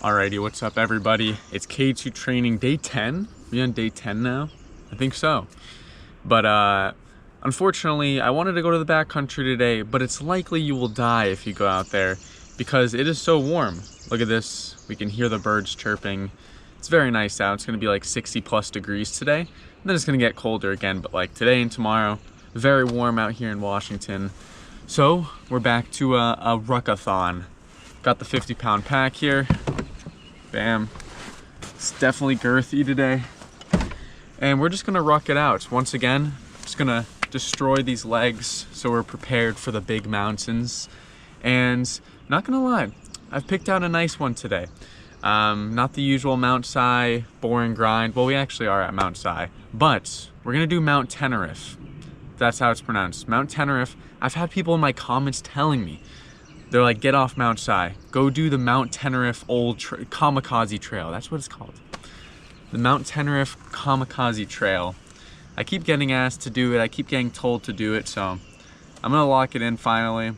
Alrighty, what's up everybody? It's K2 training day 10. We on day 10 now? I think so. But unfortunately, I wanted to go to the backcountry today, but it's likely you will die if you go out there because it is so warm. Look at this. We can hear the birds chirping. It's very nice out. It's gonna be like 60 plus degrees today. And then it's gonna get colder again, but like today and tomorrow, very warm out here in Washington. So we're back to a ruckathon. Got the 50-pound pack here. Bam. It's definitely girthy today. And we're just gonna ruck it out. Once again, just gonna destroy these legs so we're prepared for the big mountains. And not gonna lie, I've picked out a nice one today. Not the usual Mount Si, boring grind. Well, we actually are at Mount Si, but we're gonna do Mount Teneriffe. That's how it's pronounced, Mount Teneriffe. I've had people in my comments telling me, they're like, get off Mount Si. Go do the Mount Teneriffe old Kamikaze Trail. That's what it's called. The Mount Teneriffe Kamikaze Trail. I keep getting asked to do it. I keep getting told to do it. So I'm gonna lock it in finally.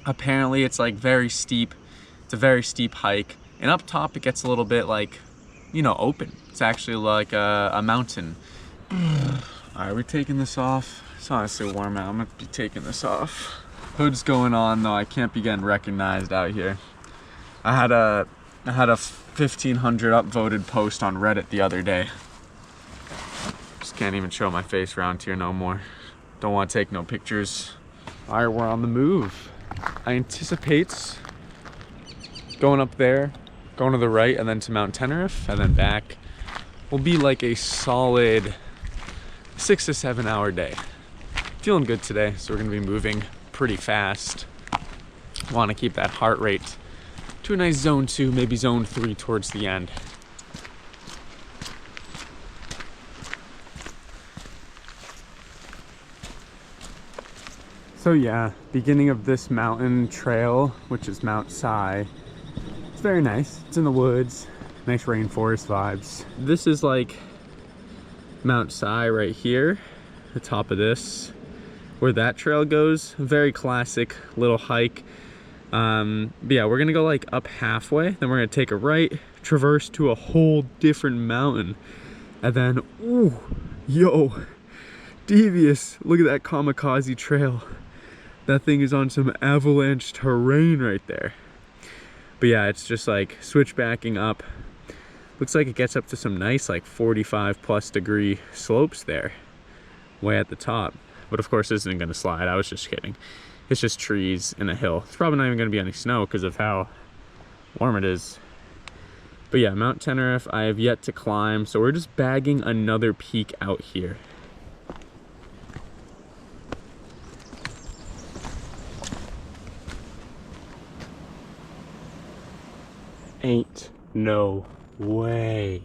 Apparently it's like very steep. It's a very steep hike. And up top it gets a little bit like, you know, open. It's actually like a mountain. All right, we're taking this off. It's honestly warm out. I'm gonna be taking this off. Hood's going on though. I can't be getting recognized out here. I had a 1500 upvoted post on Reddit the other day. Just can't even show my face around here no more. Don't want to take no pictures. All right, we're on the move. I anticipate going up there, going to the right, and then to Mount Teneriffe, and then back. Will be like a solid 6 to 7 hour day. Feeling good today, so we're gonna be moving pretty fast. Want to keep that heart rate to a nice zone 2, maybe zone 3 towards the end. So yeah, beginning of this mountain trail, which is Mount Si. It's very nice. It's in the woods, nice rainforest vibes. This is like Mount Si right here, the top of this. Where that trail goes, very classic little hike. But yeah, we're gonna go like up halfway, then we're gonna take a right, traverse to a whole different mountain, and then, ooh, yo, devious. Look at that Kamikaze Trail. That thing is on some avalanche terrain right there. But yeah, it's just like switchbacking up. Looks like it gets up to some nice like 45 plus degree slopes there, way at the top. But of course, this isn't gonna slide. I was just kidding. It's just trees and a hill. It's probably not even gonna be any snow because of how warm it is. But yeah, Mount Teneriffe, I have yet to climb. So we're just bagging another peak out here. Ain't no way.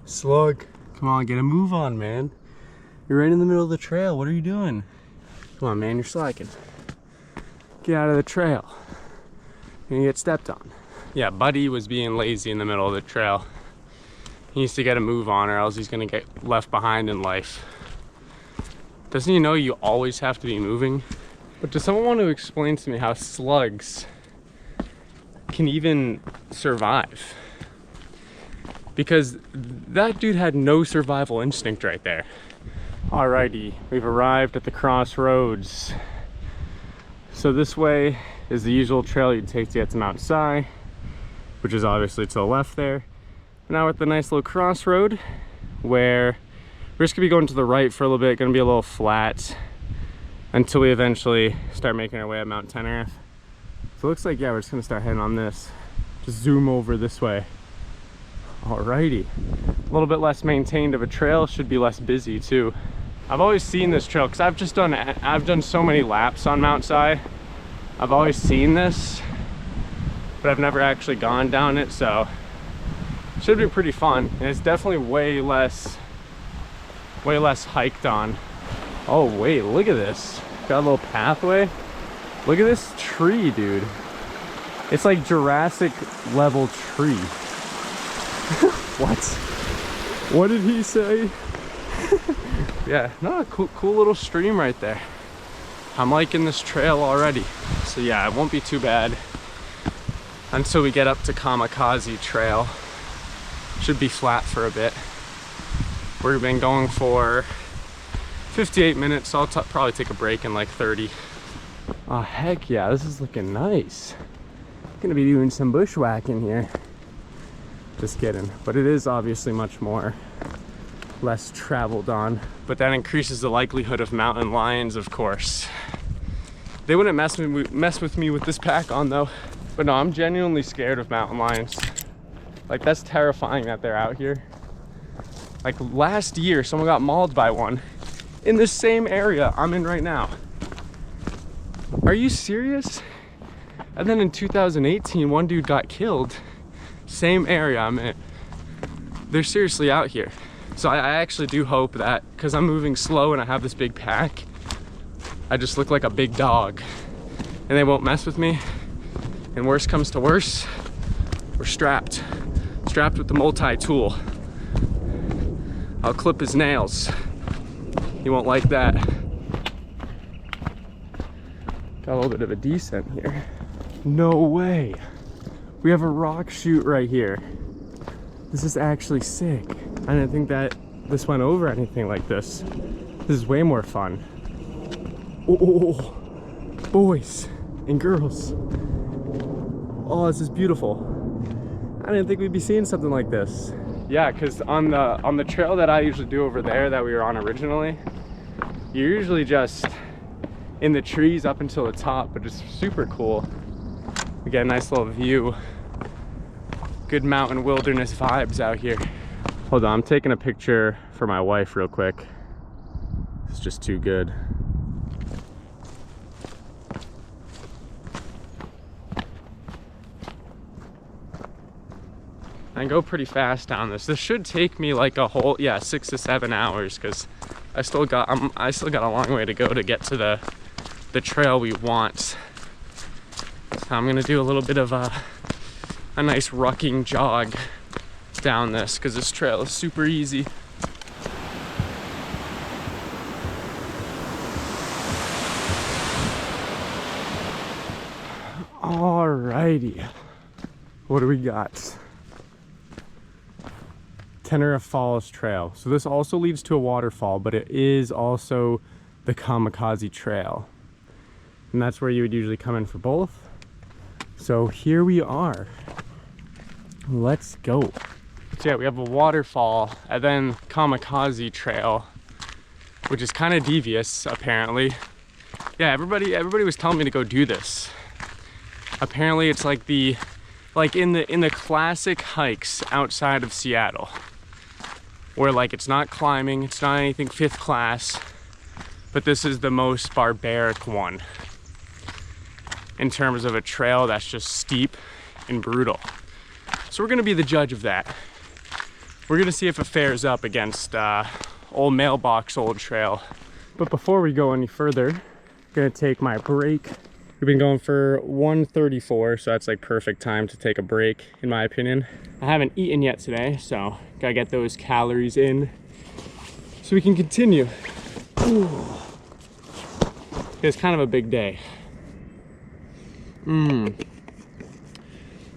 Slug, come on, get a move on, man. You're right in the middle of the trail. What are you doing? Come on, man, you're slacking. Get out of the trail. You're gonna get stepped on. Yeah, Buddy was being lazy in the middle of the trail. He needs to get a move on or else he's gonna get left behind in life. Doesn't he know you always have to be moving? But does someone want to explain to me how slugs can even survive? Because that dude had no survival instinct right there. Alrighty, we've arrived at the crossroads. So this way is the usual trail you'd take to get to Mount Si, which is obviously to the left there. Now we're at the nice little crossroad where we're just gonna be going to the right for a little bit, gonna be a little flat until we eventually start making our way up Mount Teneriffe. So it looks like, yeah, we're just gonna start heading on this. Just zoom over this way. Alrighty, a little bit less maintained of a trail, should be less busy too. I've always seen this trail because I've done so many laps on Mount Si. I've always seen this, but I've never actually gone down it, so it should be pretty fun. And it's definitely way less hiked on. Oh wait, look at this. Got a little pathway. Look at this tree, dude. It's like Jurassic level tree. What? What did he say? Yeah, no, cool little stream right there. I'm liking this trail already. So yeah, it won't be too bad. until we get up to Kamikaze Trail. Should be flat for a bit. We've been going for 58 minutes, so I'll probably take a break in like 30. Oh, heck yeah, this is looking nice. Gonna be doing some bushwhacking here. Just kidding, but it is obviously much more less traveled on. But that increases the likelihood of mountain lions, of course. They wouldn't mess with me with this pack on though. But no, I'm genuinely scared of mountain lions. Like, that's terrifying that they're out here. Like last year, someone got mauled by one in the same area I'm in right now. Are you serious? And then in 2018, one dude got killed. Same area I'm in. They're seriously out here. So I actually do hope that, because I'm moving slow and I have this big pack, I just look like a big dog and they won't mess with me. And worst comes to worst, we're strapped with the multi-tool. I'll clip his nails. He won't like that. Got a little bit of a descent here. No way. We have a rock chute right here. This is actually sick. I didn't think that this went over anything like this. This is way more fun. Oh, boys and girls. Oh, this is beautiful. I didn't think we'd be seeing something like this. Yeah, because on the trail that I usually do over there that we were on originally, you're usually just in the trees up until the top, but it's super cool. We get a nice little view. Good mountain wilderness vibes out here. Hold on, I'm taking a picture for my wife real quick. It's just too good. I go pretty fast down this. This should take me like a whole, 6 to 7 hours, because I still got a long way to go to get to the trail we want. So I'm gonna do a little bit of a nice rucking jog down this, because this trail is super easy. Alrighty, what do we got? Teneriffe Falls Trail. So this also leads to a waterfall, but it is also the Kamikaze Trail. And that's where you would usually come in for both. So here we are. Let's go. So yeah, we have a waterfall and then Kamikaze Trail, which is kind of devious apparently. Yeah, everybody was telling me to go do this. Apparently it's like in the classic hikes outside of Seattle, where like it's not climbing, it's not anything 5th class, but this is the most barbaric one in terms of a trail that's just steep and brutal. So we're gonna be the judge of that. We're gonna see if it fares up against old mailbox old trail. But before we go any further, I'm gonna take my break. We've been going for 1:34, so that's like perfect time to take a break, in my opinion. I haven't eaten yet today, so gotta get those calories in so we can continue. Ooh. It's kind of a big day. You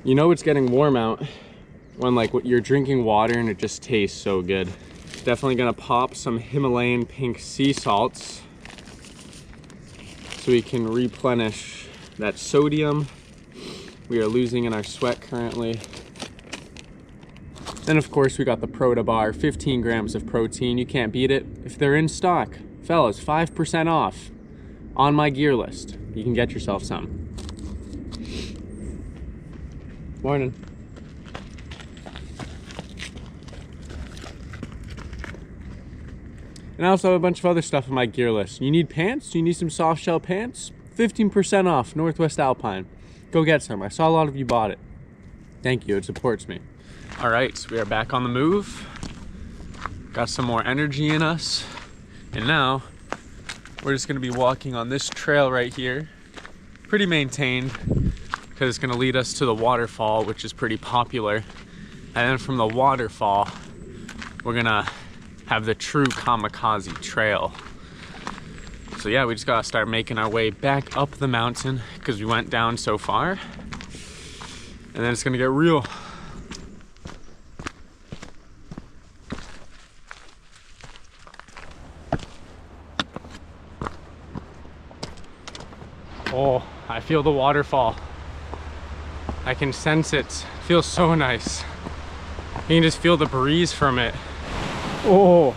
know it's getting warm out when like you're drinking water and it just tastes so good. Definitely gonna pop some Himalayan pink sea salts so we can replenish that sodium we are losing in our sweat currently. Then of course we got the Proto Bar, 15 grams of protein. You can't beat it. If they're in stock, fellas, 5% off on my gear list. You can get yourself some. Morning. And I also have a bunch of other stuff on my gear list. You need pants? You need some soft shell pants? 15% off Northwest Alpine. Go get some. I saw a lot of you bought it. Thank you, it supports me. All right, so we are back on the move. Got some more energy in us. And now we're just gonna be walking on this trail right here. Pretty maintained, because it's gonna lead us to the waterfall, which is pretty popular. And then from the waterfall, we're gonna have the true Kamikaze Trail. So yeah, we just gotta start making our way back up the mountain because we went down so far. and then it's gonna get real. Oh, I feel the waterfall. I can sense it. It feels so nice. You can just feel the breeze from it. Oh,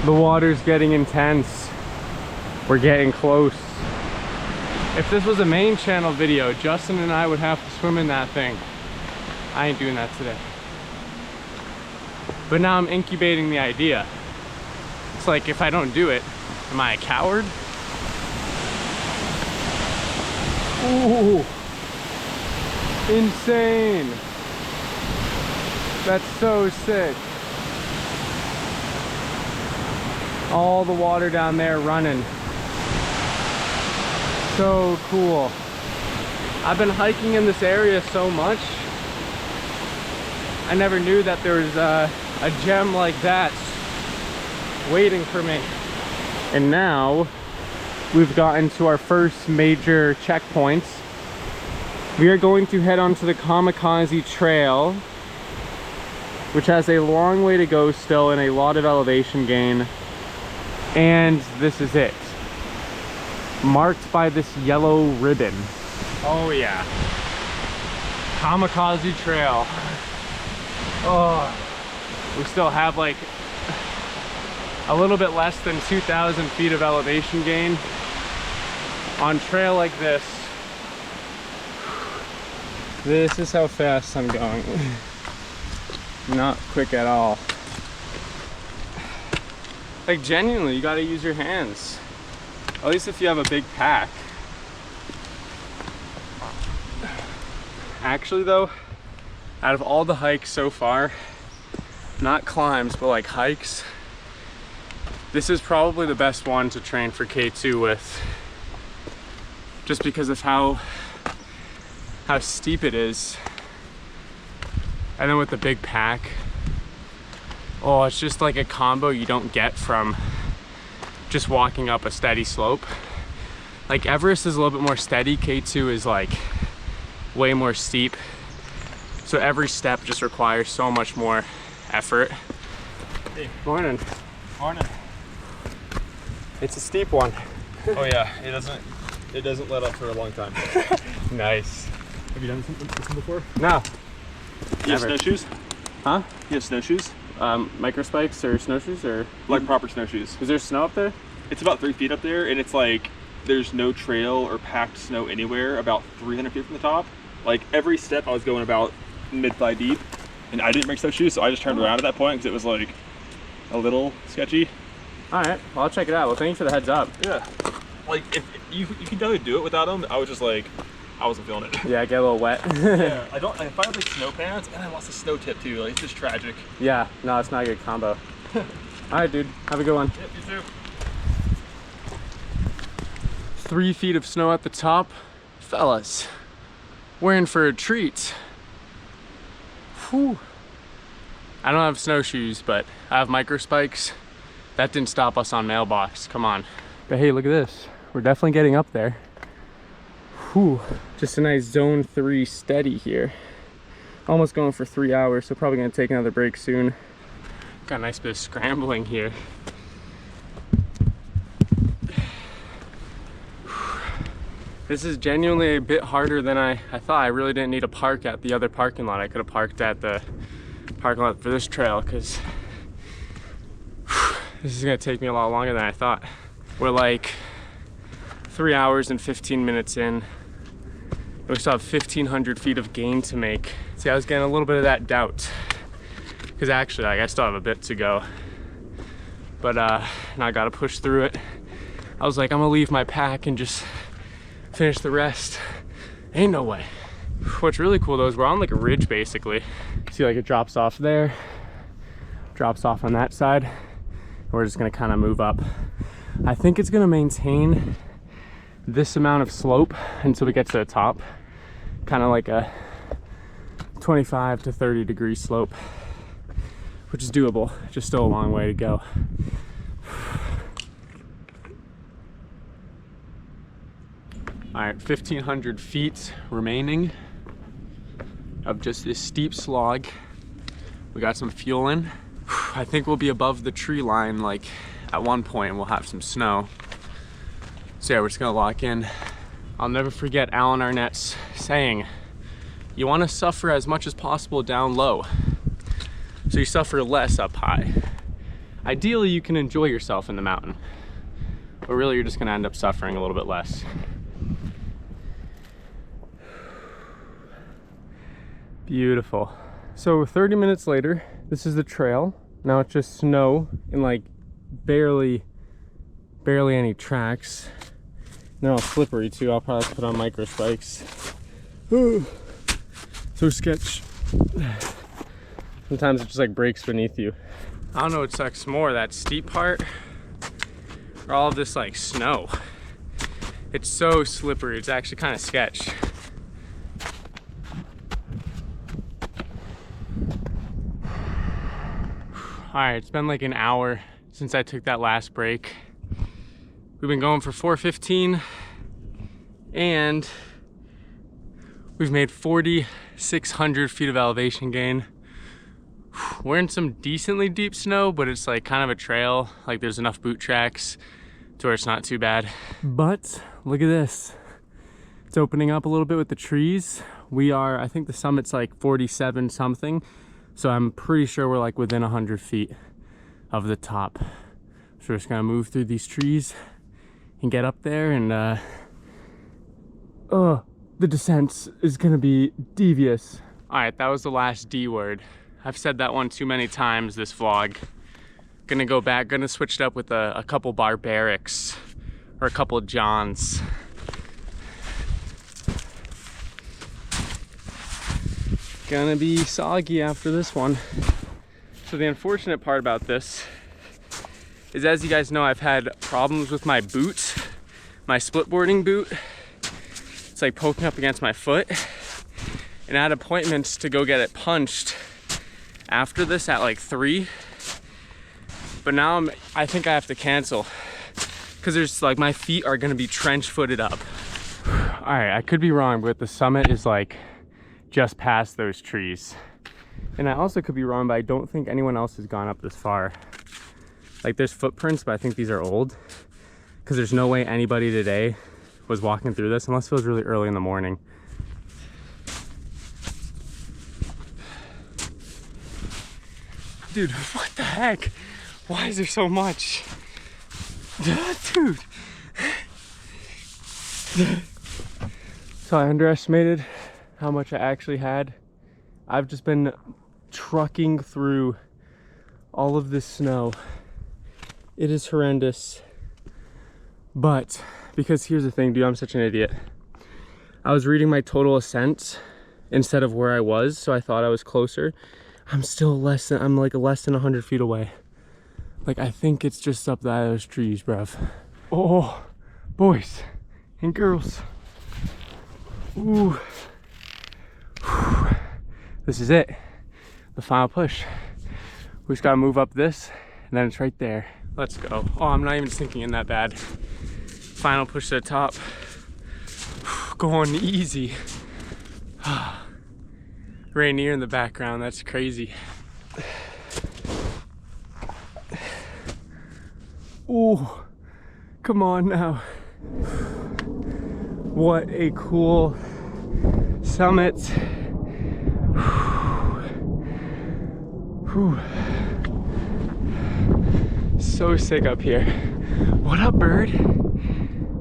the water's getting intense. We're getting close. If this was a main channel video, Justin and I would have to swim in that thing. I ain't doing that today. But now I'm incubating the idea. It's like, if I don't do it, am I a coward? Ooh, insane. That's so sick. All the water down there running. So cool. I've been hiking in this area so much. I never knew that there was a gem like that waiting for me. And now we've gotten to our first major checkpoints. We are going to head onto the Kamikaze Trail, which has a long way to go still and a lot of elevation gain. And this is it. Marked by this yellow ribbon. Oh yeah. Kamikaze Trail. Oh, we still have like a little bit less than 2,000 feet of elevation gain on trail like this. This is how fast I'm going. Not quick at all. Like, genuinely, you gotta use your hands. At least if you have a big pack. Actually though, out of all the hikes so far, not climbs, but like hikes, this is probably the best one to train for K2 with. Just because of how steep it is. And then with the big pack, oh, it's just like a combo you don't get from just walking up a steady slope. Like Everest is a little bit more steady, K2 is like way more steep. So every step just requires so much more effort. Hey. Morning. Morning. It's a steep one. Oh yeah, it doesn't let up for a long time. Nice. Have you done this one before? No. You have Never. snowshoes? Huh? You have snowshoes? Micro spikes or snowshoes or? Like proper snowshoes. Is there snow up there? It's about 3 feet up there, and it's like there's no trail or packed snow anywhere about 300 feet from the top. Like every step I was going about mid-thigh deep, and I didn't bring snowshoes, so I just turned around at that point because it was like a little sketchy. All right, well, I'll check it out. Well, thank you for the heads up. Yeah. Like if you can definitely do it without them. I was just like, I wasn't feeling it. Yeah, I get a little wet. Yeah, I found like snow pants, and I lost a snow tip too. Like it's just tragic. Yeah, no, it's not a good combo. All right, dude, have a good one. Yep, you too. 3 feet of snow at the top. Fellas, we're in for a treat. Whew. I don't have snowshoes, but I have micro spikes. That didn't stop us on mailbox, come on. But hey, look at this. We're definitely getting up there. Whew. Just a nice zone 3 steady here. Almost going for 3 hours, so probably gonna take another break soon. Got a nice bit of scrambling here. This is genuinely a bit harder than I thought. I really didn't need to park at the other parking lot. I could have parked at the parking lot for this trail because this is gonna take me a lot longer than I thought. We're like 3 hours and 15 minutes in. We still have 1,500 feet of gain to make. See, I was getting a little bit of that doubt because actually, like, I still have a bit to go. But now I gotta push through it. I was like, I'm gonna leave my pack and just finish the rest. Ain't no way. What's really cool though is we're on like a ridge basically. See, like it drops off there, drops off on that side. We're just gonna kind of move up. I think it's gonna maintain this amount of slope until we get to the top. Kind of like a 25 to 30 degree slope, which is doable. Just still a long way to go. All right, 1,500 feet remaining. of just this steep slog. We got some fuel in. I think we'll be above the tree line like at one point, and we'll have some snow. So yeah, we're just gonna lock in. I'll never forget Alan Arnett's saying, you wanna suffer as much as possible down low, so you suffer less up high. Ideally, you can enjoy yourself in the mountain, but really you're just gonna end up suffering a little bit less. Beautiful. So 30 minutes later, this is the trail. Now it's just snow and like barely any tracks. They're all slippery too. I'll probably have to put on micro spikes. So sketch. Sometimes it just like breaks beneath you. I don't know what sucks more, that steep part or all of this like snow. It's so slippery, it's actually kind of sketch. All right, it's been like an hour since I took that last break. We've been going for 4:15 and we've made 4,600 feet of elevation gain. We're in some decently deep snow, but it's like kind of a trail. Like there's enough boot tracks to where it's not too bad. But look at this. It's opening up a little bit with the trees. We are, I think the summit's like 47 something. So I'm pretty sure we're like within 100 feet of the top. So we're just gonna move through these trees and get up there, and the descent is gonna be devious. All right, that was the last D word. I've said that one too many times this vlog. Gonna go back, gonna switch it up with a couple barbarics or a couple Johns. Gonna be soggy after this one. So the unfortunate part about this is, as you guys know, I've had problems with my boot, my split boarding boot. It's like poking up against my foot. And I had appointments to go get it punched after this at like 3. But now I think I have to cancel because there's like, my feet are gonna be trench footed up. All right, I could be wrong, but the summit is like just past those trees. And I also could be wrong, but I don't think anyone else has gone up this far. Like there's footprints, but I think these are old because there's no way anybody today was walking through this unless it was really early in the morning. Dude, what the heck? Why is there so much? Dude. So I underestimated how much I actually had. I've just been trucking through all of this snow. It is horrendous. But because here's the thing, dude, I'm such an idiot. I was reading my total ascent instead of where I was, so I thought I was closer. I'm still I'm like less than 100 feet away. Like I think it's just up those trees, bruv. Oh, boys and girls. Ooh. This is it, the final push. We just gotta move up this and then it's right there. Let's go. Oh, I'm not even sinking in that bad. Final push to the top. Going easy. Rainier in the background, that's crazy. Oh, come on now. What a cool summit. Whew. So sick up here. What up, bird?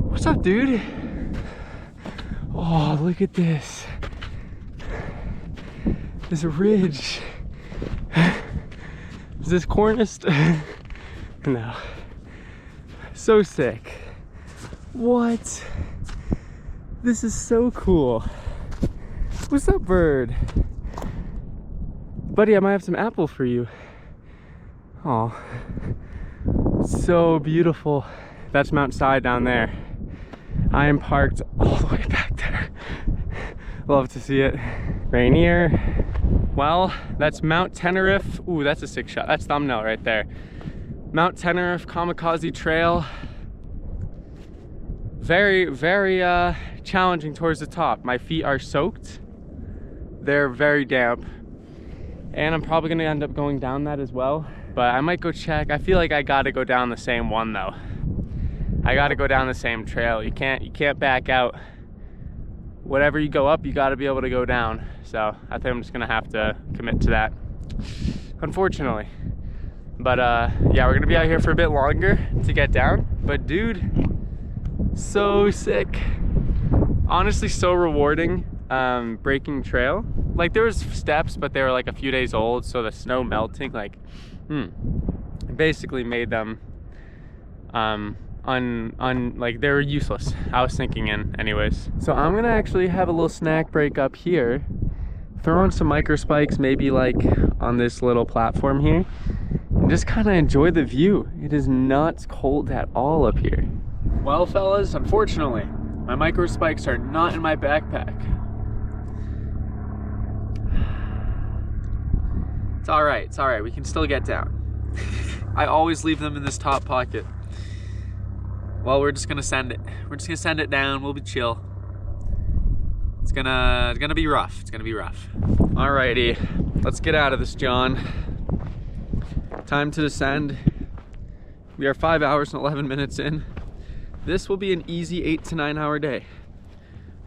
What's up, dude? Oh, look at this. This ridge. Is this corniced? No. So sick. What? This is so cool. What's up, bird? Buddy, I might have some apple for you. Oh, so beautiful. That's Mount Si down there. I am parked all the way back there. Love to see it. Rainier. Well, that's Mount Teneriffe. Ooh, that's a sick shot. That's thumbnail right there. Mount Teneriffe Kamikaze Trail. Very, very challenging towards the top. My feet are soaked. They're very damp. And I'm probably gonna end up going down that as well. But I might go check. I feel like I gotta go down the same one though. I gotta go down the same trail. You can't back out. Whatever you go up, you gotta be able to go down. So I think I'm just gonna have to commit to that, unfortunately. But yeah, we're gonna be out here for a bit longer to get down. But dude, so sick. Honestly, so rewarding breaking trail. Like there was steps, but they were like a few days old, so the snow melting like basically made them like they were useless. I was sinking in anyways. So I'm gonna actually have a little snack break up here, throw on some micro spikes, maybe like on this little platform here, and just kind of enjoy the view. It is not cold at all up here. Well, fellas, unfortunately, my micro spikes are not in my backpack. It's all right, we can still get down. I always leave them in this top pocket. Well, we're just gonna send it. We're just gonna send it down, we'll be chill. It's gonna be rough, it's gonna be rough. Alrighty, let's get out of this, John. Time to descend. We are 5 hours and 11 minutes in. This will be an easy 8 to 9 hour day.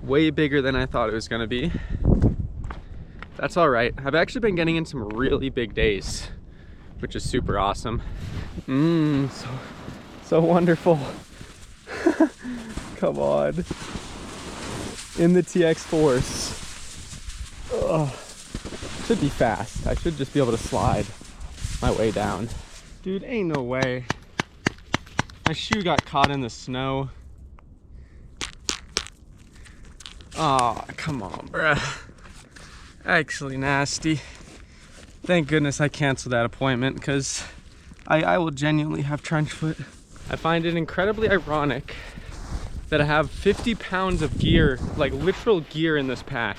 Way bigger than I thought it was gonna be. That's all right. I've actually been getting in some really big days, which is super awesome. So wonderful. Come on. In the TX Force. Ugh. Should be fast. I should just be able to slide my way down. Dude, ain't no way. My shoe got caught in the snow. Oh, come on, bruh. Actually nasty. Thank goodness I canceled that appointment because I will genuinely have trench foot. I find it incredibly ironic that I have 50 pounds of gear, like literal gear in this pack,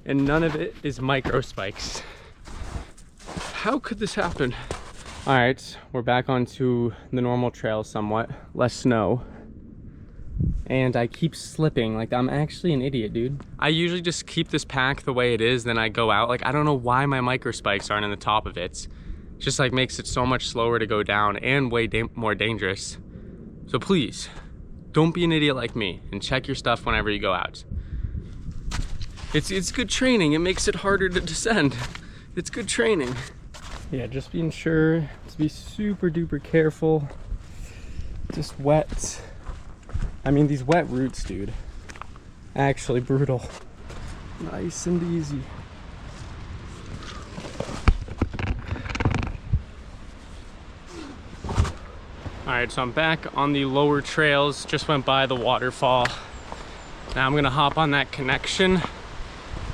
and none of it is micro spikes. How could this happen? All right, we're back onto the normal trail somewhat, less snow. And I keep slipping, like I'm actually an idiot, dude. I usually just keep this pack the way it is, then I go out. Like I don't know why my micro spikes aren't in the top of it. It just like makes it so much slower to go down and way more dangerous. So please, don't be an idiot like me and check your stuff whenever you go out. It's good training, it makes it harder to descend. It's good training. Yeah, just being sure to be super duper careful. Just wet. I mean, these wet roots, dude, actually brutal. Nice and easy. All right, so I'm back on the lower trails, just went by the waterfall. Now I'm gonna hop on that connection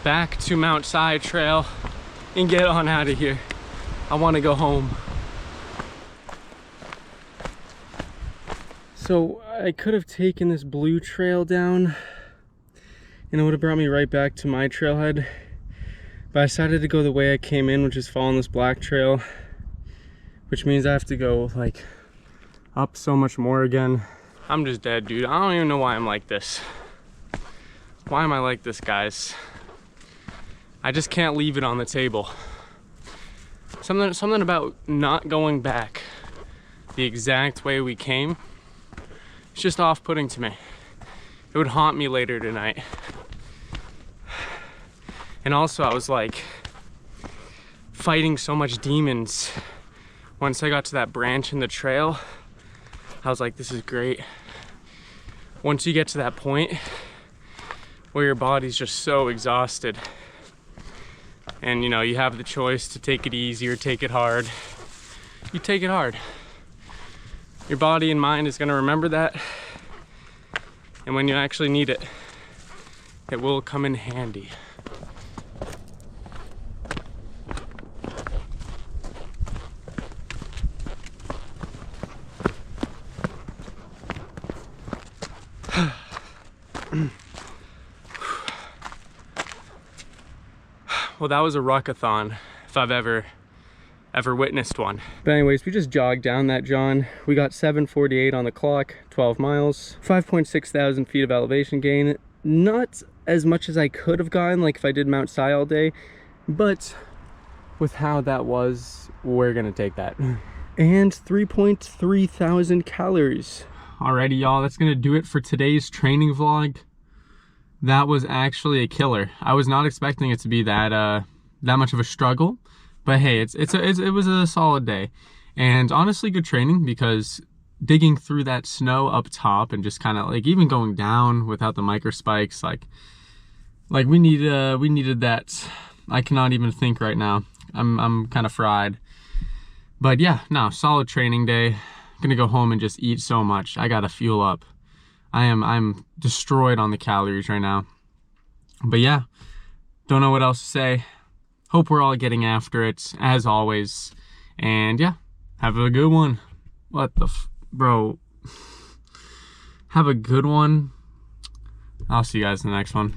back to Mount Side Trail and get on out of here. I wanna go home. So I could have taken this blue trail down and it would have brought me right back to my trailhead, but I decided to go the way I came in, which is following this black trail, which means I have to go like up so much more again. I'm just dead, dude. I don't even know why I'm like this. Why am I like this, guys? I just can't leave it on the table. Something about not going back the exact way we came. It's just off-putting to me. It would haunt me later tonight. And also I was like fighting so much demons. Once I got to that branch in the trail, I was like, this is great. Once you get to that point where your body's just so exhausted and you know, you have the choice to take it easy or take it hard, you take it hard. Your body and mind is gonna remember that, and when you actually need it, it will come in handy. Well, that was a ruckathon, if I've ever witnessed one. But anyways, we just jogged down that, John. We got 7:48 on the clock, 12 miles, 5.6 thousand feet of elevation gain. Not as much as I could have gotten, like if I did Mount Si all day, but with how that was, we're gonna take that. And 3.3 thousand calories. Alrighty, y'all, that's gonna do it for today's training vlog. That was actually a killer. I was not expecting it to be that much of a struggle, but hey, it was a solid day, and honestly good training, because digging through that snow up top and just kind of like even going down without the micro spikes, like we needed that. I cannot even think right now. I'm kind of fried. But yeah, no, solid training day. Gonna go home and just eat so much. I gotta fuel up. I'm destroyed on the calories right now. But yeah, don't know what else to say. Hope we're all getting after it as always. And yeah, have a good one. What the bro? Have a good one. I'll see you guys in the next one.